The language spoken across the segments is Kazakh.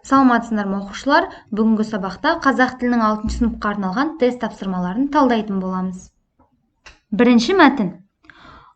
Саламатсыздар ма оқушылар? Бүгінгі сабақта қазақ тілінің 6 сыныпқа арналған тест тапсырмаларын талдайтын боламыз. Бірінші мәтін.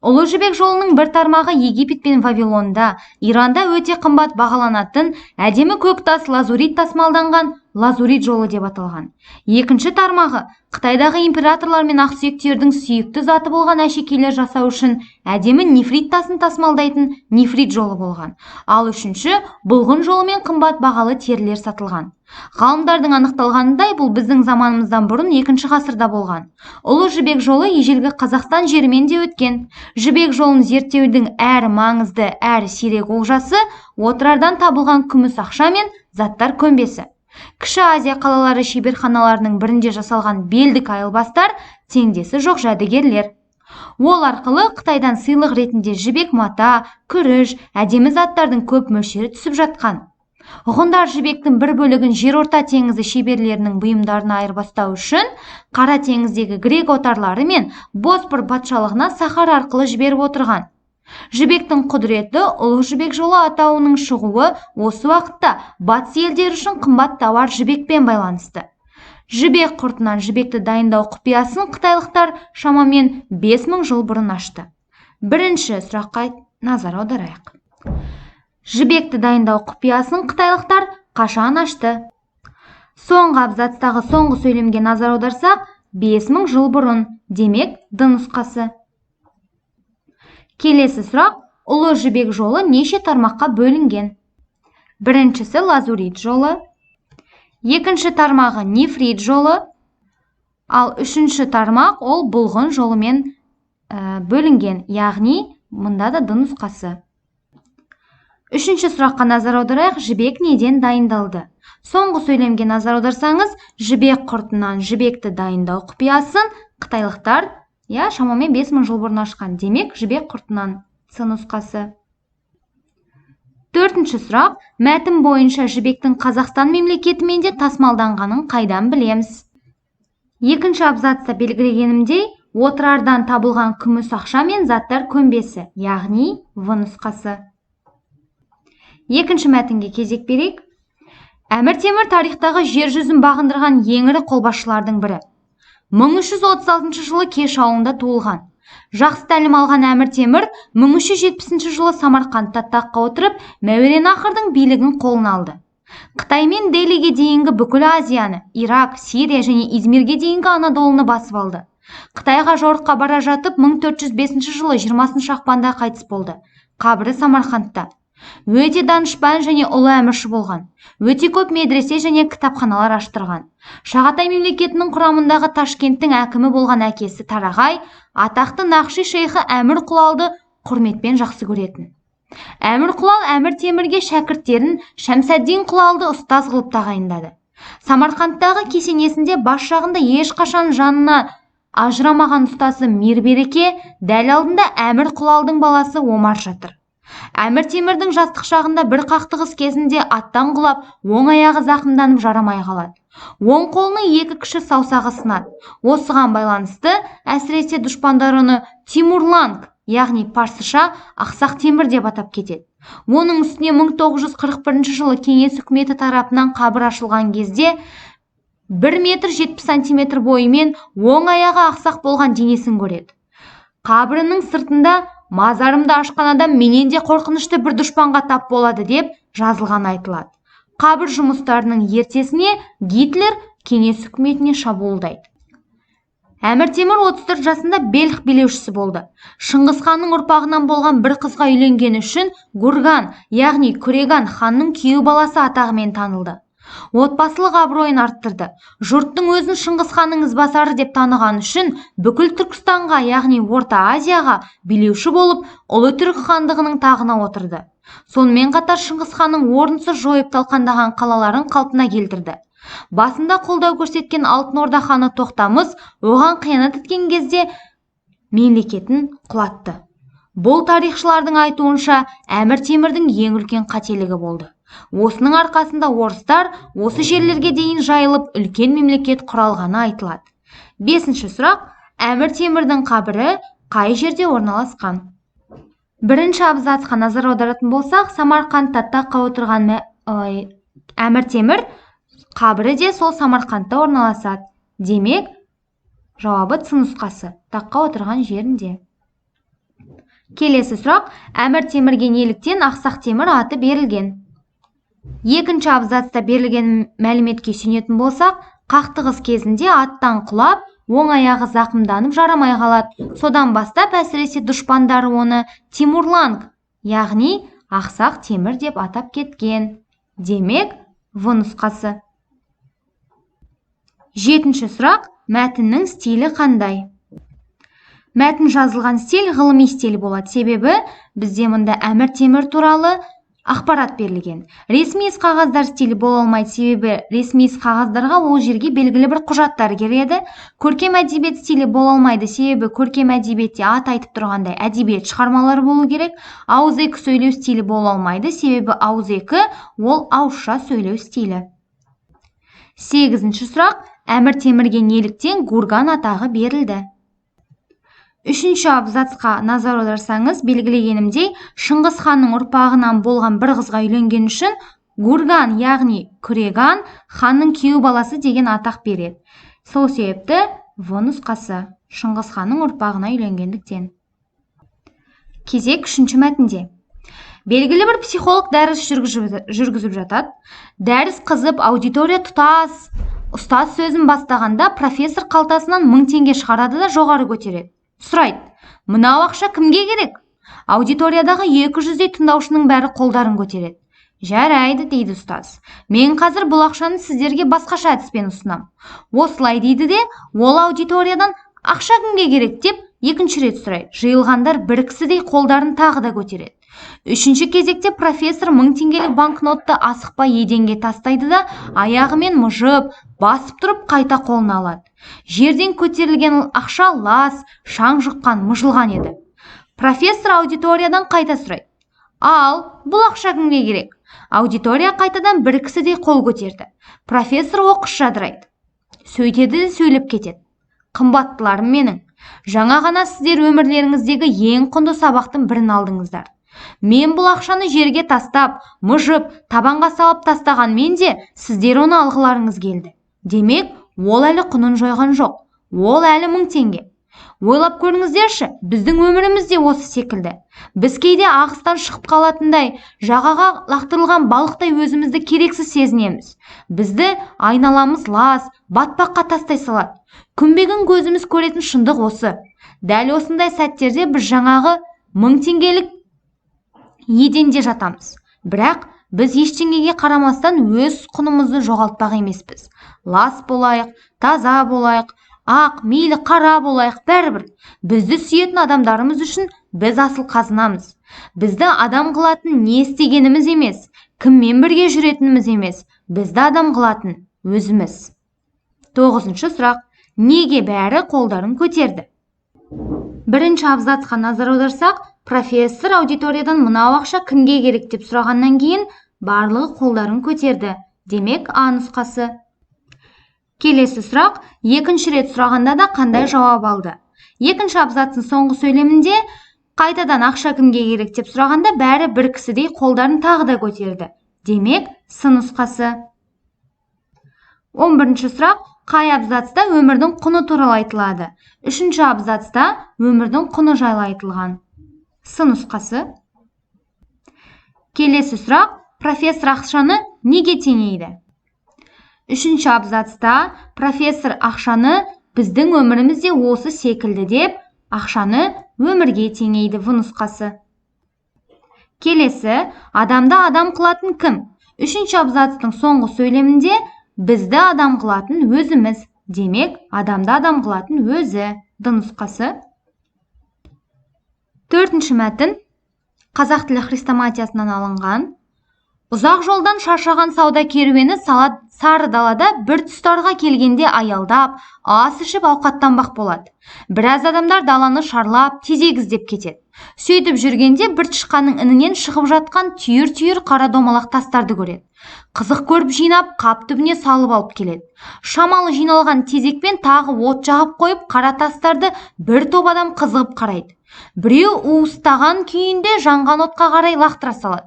Ұлы жібек жолының бір тармағы Египет пен Вавилонда, Иранда өте қымбат бағаланатын әдемі көк тас лазурит тасымалданған лазурит жолы деп аталған. Екінші тармағы Қытайдағы императорлар мен ақсүйектердің сүйікті заты болған әшекейлер жасау үшін әдемі нефрит тасын тасымалдайтын нефрит жолы болған. Ал үшінші бұлғын жолы мен қымбат бағалы терілер сатылған. Ғалымдардың анықталғанындай, бұл біздің заманымыздан бұрын 2 ғасырда болған. Ұлы жібек жолы ежелгі Қазақстан жерімен де өткен. Жібек жолын зерттеудің әрі маңызды, әрі сирек олжасы отырардан табылған күміс ақша мен заттар көмбесі. Кіші Азия қалалары шеберханаларының бірінде жасалған белдік айылбастар теңдесі жоқ жәдігерлер. Ол арқылы Қытайдан сыйлық ретінде жібек мата, күріш, әдемі заттардың көп мөлшері түсіп жатқан. Ғұндар жібектің бір бөлігін жерорта теңізі шеберлерінің бұйымдарына айырбастау үшін Қара теңіздегі грек отарлары мен Боспор патшалығына Сахара арқылы жіберіп отырған. Жібектің құдіреті ұлы жібек жолы атауының шығуы осы уақытта батыс елдері үшін қымбат тауар жібекпен байланысты. Жібек құртынан жібекті дайындау құпиясын қытайлықтар шамамен 5000 жыл бұрын ашты. Бірінші сұраққа назар аударайық. Жібекті дайындау құпиясын қытайлықтар қашан ашты? Соңғы абзацтағы соңғы сөйлемге назар аударсақ, 5000 жыл бұрын, демек д нұсқасы. Келесі сұрақ, ұлы жібек жолы неше тармаққа бөлінген? Біріншісі лазурит жолы, екінші тармағы нефрит жолы, ал үшінші тармақ ол бұлғын жолымен бөлінген, яғни мұнда да д нұсқасы. Үшінші сұраққа назар аударайық, жібек неден дайындалды? Соңғы сөйлемге назар аударсаңыз, жібек құртынан жібекті дайындау құпиясын қытайлықтар шамамен 5000 жыл бұрын ашқан, демек жібек құртынан с нұсқасы. Төртінші сұрақ, мәтін бойынша жібектің Қазақстан мемлекетімен де тасымалданғанын қайдан білеміз? Екінші абзацта белгілегенімдей, отырардан табылған күміс ақша мен заттар көмбесі, яғни в нұсқасы. Екінші мәтінге кезек берейік. Әмір Темір тарихтағы жер жүзін бағындырған ең ірі қолбасшылардың бірі. 1336 жылы Кеш ауылында туылған. Жақсы тәлім алған Әмір Темір 1370 жылы Самарқандта таққа отырып, Мәуереннахрдың билігін қолына алды. Қытай мен Делиге дейінгі бүкіл Азияны, Ирак, Сирия және Измирге дейінгі Анадолыны басып алды. Қытайға жорыққа бара жатып 1405 жылы 20 ақпанда қайтыс болды. Қабірі Самарқандта. Өте данышпан және ұлы әмірші болған. Өте көп медресе және кітапханалар аштырған. Шағатай мемлекетінің құрамындағы Ташкенттің әкімі болған әкесі Тарағай, атақты Нақши шейхі Әмір Құлалды құрметпен жақсы көретін. Әмір Құлал Әмір Темірге шәкірттерін Шәмсәддин Құлалды ұстаз қылып тағайындады. Самарқандтағы кесенесінде бас жағында ешқашан жанына ажырамаған ұстасы Мирбереке, дәл алдында Әмір Құлалдың баласы Омар жатыр. Әмір Темірдің жастық шағында бір қақтығыс кезінде аттан құлап, оң аяғы зақымданып жарамай қалады. Оң қолының 2 кіші саусағы сынады. Осыған байланысты әсіресе дұшпандар оны Тимурланг, яғни парсыша Ақсақ Темір деп атап кетеді. Оның үстіне 1941 жылы Кеңес үкіметі тарапынан қабір ашылған кезде 1 метр 70 сантиметр бойымен оң аяғы ақсақ болған денесін көреді. Қабірінің сыртында «Мазарымды ашқан адам менен де қорқынышты бір дұшпанға тап болады» деп жазылған айтылады. Қабір жұмыстарының ертесіне Гитлер Кеңес үкіметіне шабуылдайды. Әмір Темір 34 жасында Белх билеушісі болды. Шыңғыс ханның ұрпағынан болған бір қызға үйленгені үшін Гурган, яғни Күреган ханның күйеу баласы атағымен танылды. Отбасылық абыройын арттырды. Жұрттың өзін Шыңғыс ханның ізбасары деп таныған үшін бүкіл Түркістанға, яғни Орта Азияға билеуші болып, Ұлы Түркі хандығының тағына отырды. Сонымен қатар Шыңғыс ханның орынсыз жойып талқандаған қалаларын қалпына келтірді. Басында қолдау көрсеткен Алтын Орда ханы Тоқтамыс оған қиянат еткен кезде мемлекетін құлатты. Бұл тарихшылардың айтуынша Әмір Темірдің ең үлкен қателігі болды. Осының арқасында орыстар осы жерлерге дейін жайылып үлкен мемлекет құралғаны айтылады. Бесінші сұрақ, Әмір Темірдің қабірі қай жерде орналасқан? Бірінші абзацқа назар аударатын болсақ, Самарқандта таққа отырған Әмір Темір қабірі де сол Самарқандта орналасады. Демек, жауабы С нұсқасы, таққа отырған жерінде. Келесі сұрақ, Әмір Темірге неліктен Ақсақ Темір аты берілген? Екінші абзацта берілген мәліметке сүйенетін болсақ, қақтығыс кезінде аттан құлап, оң аяғы зақымданып жарамай қалады. Содан бастап әсіресе дұшпандары оны Тимурланг, яғни Ақсақ Темір деп атап кеткен. Демек, В нұсқасы. Жетінші сұрақ, мәтіннің стилі қандай? Мәтін жазылған стиль ғылыми стиль болады. Себебі бізде мұнда Әмір Темір туралы ақпарат берілген. Ресми іс қағаздар стилі бола алмайды, себебі ресми іс қағаздарға ол жерге белгілі бір құжаттар келеді. Көркем әдебиет стилі бола алмайды, себебі көркем әдебиетте ат айтып тұрғандай әдебиет шығармалары болу керек. Ауызекі сөйлеу стилі бола алмайды, себебі ауызекі ол ауызша сөйлеу стилі. Сегізінші сұрақ, Әмір Темірге неліктен Гурган атағы берілді? Үшінші абзацқа назар аударсаңыз, белгілегенімдей, Шыңғыс ханның ұрпағынан болған бір қызға үйленген үшін Гурган, яғни Күреган ханның күйеу баласы деген атақ береді. Сол себепті В нұсқасы, Шыңғыс ханның ұрпағына үйленгендіктен. Кезек үшінші мәтінде. Белгілі бір психолог дәріс жүргізіп жатады. Дәріс қызып, аудитория тұтас. Ұстаз сөзін бастағанда профессор қалтасынан 1000 теңге шығарады да жоғары көтереді. Сұрайды, мынау ақша кімге керек? Аудиториядағы 200-дей тыңдаушының бәрі қолдарын көтереді. Жарайды, дейді ұстаз. Мен қазір бұл ақшаны сіздерге басқаша әдіспен ұсынам. Осылай дейді де, ол аудиториядан ақша кімге керек деп екінші рет сұрайды. Жиылғандар бір кісідей қолдарын тағы да көтереді. Үшінші кезекте профессор 1000 теңгелік банкнотты асықпай еденге тастайды да, аяғымен мұжып, басып тұрып қайта қолына алады. Жерден көтерілген ақша лас, шаң жұққан, мұжылған еді. Профессор аудиториядан қайта сұрайды. Ал, бұл ақша кімге керек? Аудитория қайтадан бір кісідей қол көтерді. Профессор оқыс жадырайды. Сөйтеді де сөйлеп кетеді. Қымбаттыларым менің, жаңа ғана сіздер өмірлеріңіздегі ең құнды сабақтың бірін алдыңыздар. Мен бұл ақшаны жерге тастап, мұжып, табанға салып тастаған менде, сіздер оны алғыларыңыз келді. Демек, ол әлі құнын жойған жоқ. Ол әлі 1000 теңге. Ойлап көріңіздерші, біздің өмірімізде осы секілді. Біз кейде ағыстан шығып қалатындай, жағаға лақтырылған балықтай өзімізді керексіз сезінеміз. Бізді айналамыз лас, батпаққа тастай салады. Күнбе-күн көзіміз көретін шындық осы. Дәл осындай сәттерде біз жаңағы 1000 теңгелік еденде жатамыз. Бірақ біз ештеңеге қарамастан өз құнымызды жоғалтпақ емеспіз. Лас болайық, таза болайық, ақ, мейлі қара болайық, бәрібір. Бізді сүйетін адамдарымыз үшін біз асыл қазынамыз. Бізді адам қылатын не істегеніміз емес, кіммен бірге жүретініміз емес, бізді адам қылатын өзіміз. 9-шы сұрақ. Неге бәрі қолдарын көтерді? Бірінші абзацқа назар аударсақ, профессор аудиториядан мынау ақша кімге керек деп сұрағаннан кейін барлығы қолдарын көтерді. Демек, А нұсқасы. Келесі сұрақ, екінші рет сұрағанда да қандай жауап алды? Екінші абзацтың соңғы сөйлемінде қайтадан ақша кімге керек деп сұрағанда бәрі бір кісідей қолдарын тағы да көтерді. Демек, С нұсқасы. 11-ші сұрақ, қай абзацта өмірдің құны туралы айтылады? Үшінші абзацта өмірдің құны жайлы айтылған. С нұсқасы. Келесі сұрақ, профессор ақшаны неге теңейді? Үшінші абзацта профессор ақшаны біздің өмірімізде осы секілді деп, ақшаны өмірге теңейді. В нұсқасы. Келесі, адамды адам қылатын кім? Үшінші абзацтың соңғы сөйлемінде бізді адам қылатын өзіміз. Демек, адамды адам қылатын өзі. Д нұсқасы. 4-ші мәтін қазақ тілі хрестоматиясынан алынған. Ұзақ жолдан шаршаған сауда керуені сары далада бір тұстарға келгенде аялдап, ас ішіп ауқаттанбақ болады. Біраз адамдар даланы шарлап, тезек іздеп кетеді. Сөйтіп жүргенде бір тышқанның інінен шығып жатқан түйір-түйір қара домалақ тастарды көреді. Қызық көріп жинап, қап түбіне салып алып келеді. Шамалы жиналған тезекпен тағы от жағып қойып, қара тастарды бір топ адам қызығып қарайды. Біреу уыстаған күйінде жанған отқа қарай лақтыра салады.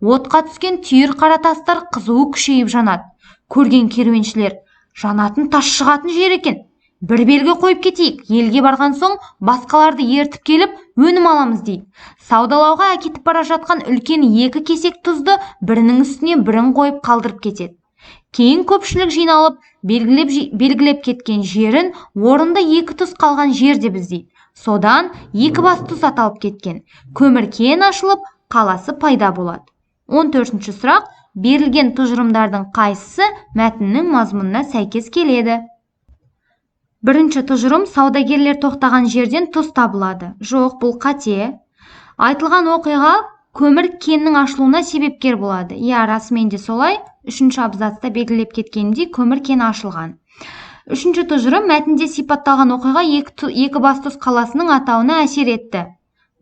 Отқа түскен түйір қара тастар қызуы күшейіп жанады. Көрген керуеншілер, жанатын тас шығатын жер екен. Бір белгі қойып кетейік, елге барған соң басқаларды ертіп келіп өнім аламыз дейді. Саудалауға әкетіп бара жатқан үлкен 2 кесек тұзды бірінің үстіне бірін қойып қалдырып кетеді. Кейін көпшілік жиналып, белгілеп кеткен жерін орында 2 тұз қалған жер деп іздейді. Содан 2 бас тұз аталып кеткен. Көмір кен ашылып, қаласы пайда болады. 14-ші сұрақ: берілген тұжырымдардың қайсысы мәтіннің мазмұнына сәйкес келеді? Бірінші тұжырым: саудагерлер тоқтаған жерден тұз табылады. Жоқ, бұл қате. Айтылған оқиға көмір кеннің ашылуына себепкер болады. Расымен де солай. 3-ші абзацта белгілеп кеткендей, көмір кені ашылған. 3-ші тұжырым: мәтінде сипатталған оқиға 2 бас тұз қаласының атауына әсер етті.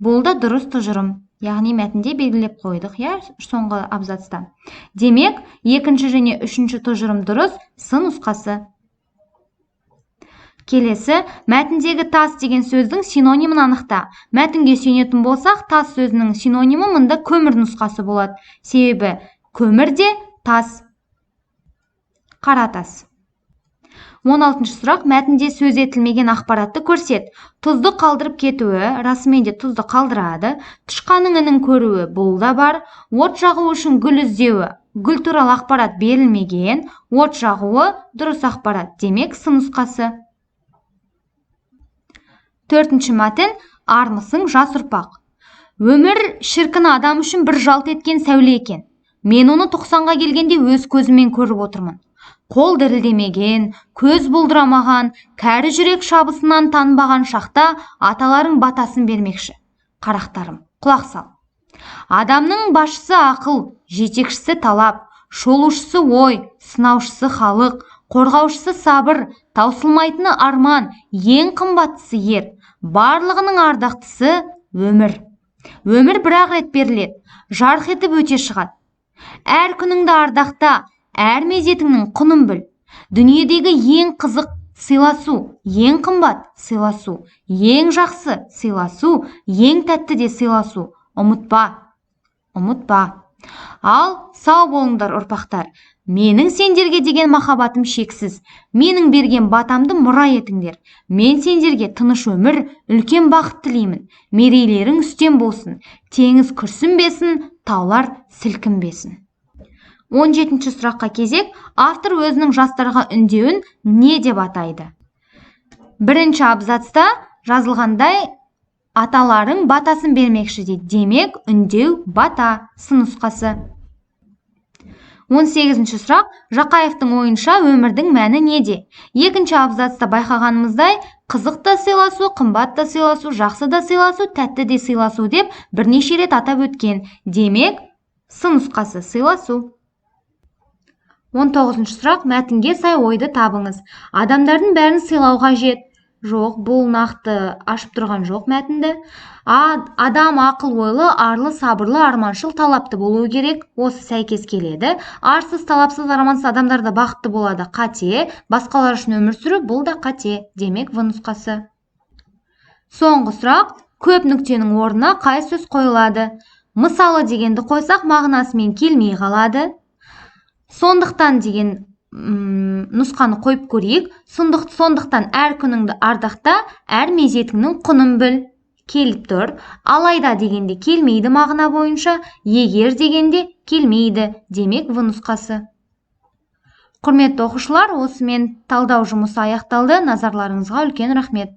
Бұл да дұрыс тұжырым. Яғни мәтінде белгілеп қойдық, соңғы абзацта. Демек, 2-ші және 3-ші тұжырым дұрыс. С нұсқасы. Келесі: мәтіндегі тас деген сөздің синонимін анықта. Мәтінге сүйенетін болсақ, тас сөзінің синонимі мұнда көмір нұсқасы болады. Себебі көмірде тас, қара тас. 16-ші сұрақ: мәтінде сөз етілмеген ақпаратты көрсет. Тұзды қалдырып кетуі, расымен де тұзды қалдырады. Тышқанның інін көруі, бұл да бар. От жағу үшін гүл іздеуі, гүл туралы ақпарат берілмеген. От жағуы дұрыс ақпарат. Демек, С нұсқасы. 4-ші мәтін: армысың жас ұрпақ. Өмір шіркін адам үшін бір жалт еткен сәуле екен. Мен оны 90-ға келгенде өз көзіммен көріп отырмын. Қол дірілдемеген, көз бұлдырамаған, кәрі жүрек шабысынан танбаған шақта аталарың батасын бермекші. Қарақтарым, құлақ сал. Адамның басшысы ақыл, жетекшісі талап, шолушысы ой, сынаушысы халық, қорғаушысы сабыр, таусылмайтыны арман, ең қымбаттысы ер, барлығының ардақтысы өмір. Өмір бір-ақ рет беріледі, жарқ етіп өте шығады. Әр күніңді ардақта, әр мезетіңнің құнын біл. Дүниедегі ең қызық сыйласу, ең қымбат сыйласу, ең жақсы сыйласу, ең тәтті де сыйласу. Ұмытпа. Ал сау болыңдар ұрпақтар. Менің сендерге деген махаббатым шексіз. Менің берген батамды мұра етіңдер. Мен сендерге тыныш өмір, үлкен бақыт тілеймін. Мерейлерің үстем болсын. Теңіз күрсінбесін, таулар сілкінбесін. 17-ші сұраққа кезек: автор өзінің жастарға үндеуін не деп атайды? 1-ші абзацта жазылғандай аталарың батасын бермекші дейді. Демек, үндеу бата. С нұсқасы. 18-ші сұрақ: Жақаевтың ойынша өмірдің мәні неде? 2-ші абзацта байқағанымыздай, қызық та сыйласу, қымбат та сыйласу, жақсы да сыйласу, тәтті де сыйласу деп бірнеше рет атап өткен. Демек, С нұсқасы сыйласу. 19-ші сұрақ: мәтінге сай ойды табыңыз. Адамдардың бәрін сыйлау қажет. Жоқ, бұл нақты ашып тұрған жоқ мәтінді. Адам ақыл ойлы, арлы, сабырлы, арманшыл, талапты болуы керек. Осы сәйкес келеді. Арсыз, талапсыз, армансыз адамдар да бақытты болады. Қате. Басқалар үшін өмір сүру, бұл да қате. Демек, В нұсқасы. Соңғы сұрақ: көп нүктенің орнына қай сөз қойылады? Мысалы дегенді қойсақ, мағынасымен келмей қалады. Сондықтан деген нұсқаны қойып көрейік. Сондықтан әр күніңді ардақта, әр мезетіңнің құнын біл. Келіп тұр. Алайда дегенде келмейді мағына бойынша, егер дегенде келмейді. Демек, В нұсқасы. Құрметті оқушылар, осымен талдау жұмысы аяқталды. Назарларыңызға үлкен рахмет.